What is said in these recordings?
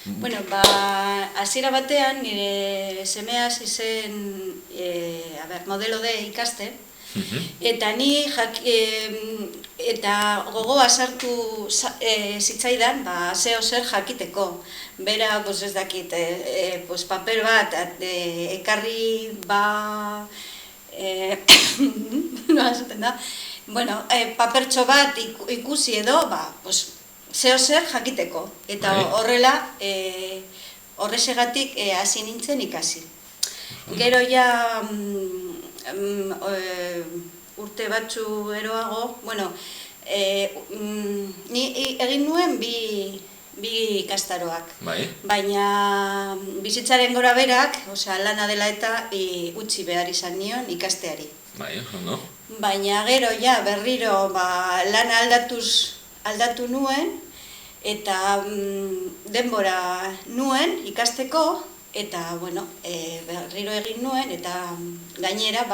Bueno, hasiera batean nire semea hasi zen modelo D ikasten, eta ni eta gogoa sartu zitzaidan, zeo zer jakiteko. Bera, ez dakit, paper bat ekarri, nola esaten da, papertxo bat ikusi edo, zeo zer jakiteko. Eta horrela, horrexegatik hasi nintzen ikasi. Gero ja urte batzu geroago, ni egin nuen bi ikastaroak. Baina bizitzaren gora berak, lana dela eta utzi behar izan nion ikasteari. Baina gero ja berriro lana aldatu nuen, eta denbora nuen ikasteko, eta berriro egin nuen, eta gainera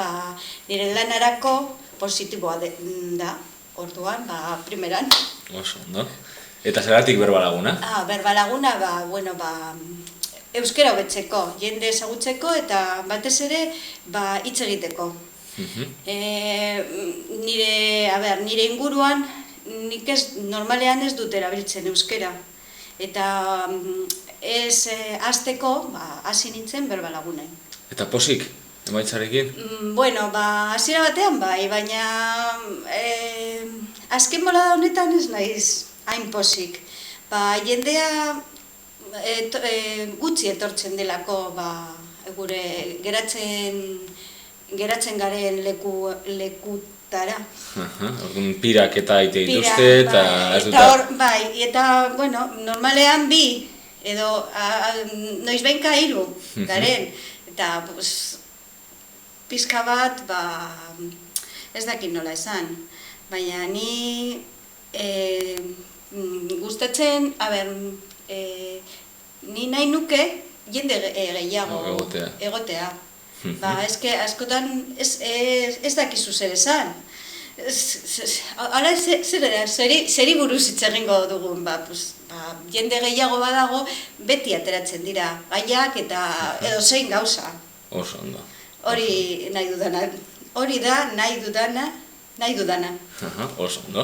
nire lanarako positiboa da, orduan, primeran. Oso, ondo. Eta zeratik Berba Laguna? Berba Laguna, euskera hobetzeko, jende ezagutzeko, eta batez ere hitz egiteko. Nire inguruan, nik normalean ez dut erabiltzen euskera. Eta ez hasteko, hasi nintzen Berba Lagunen. Eta pozik, emaitzarekin? Hasiera batean baina azken bolada honetan ez naiz hain pozik. Jendea gutxi etortzen delako gure geratzen garen lekutara. Orduan pirak eta aite dituzte eta ez dut... Eta, normalean bi, edo noizbehinka 3 garen. Eta, pizka bat, ez dakit nola esan. Baina ni gustatzen, ni nahi nuke jende gehiago egotea. Eske askotan ez dakizu zer esan. Hala zeri buruz hitz egingo dugun, jende gehiago badago beti ateratzen dira gaiak eta edozein gauza. Oso ondo. Hori nahi dudana. Hori da nahi dudana. Oso ondo.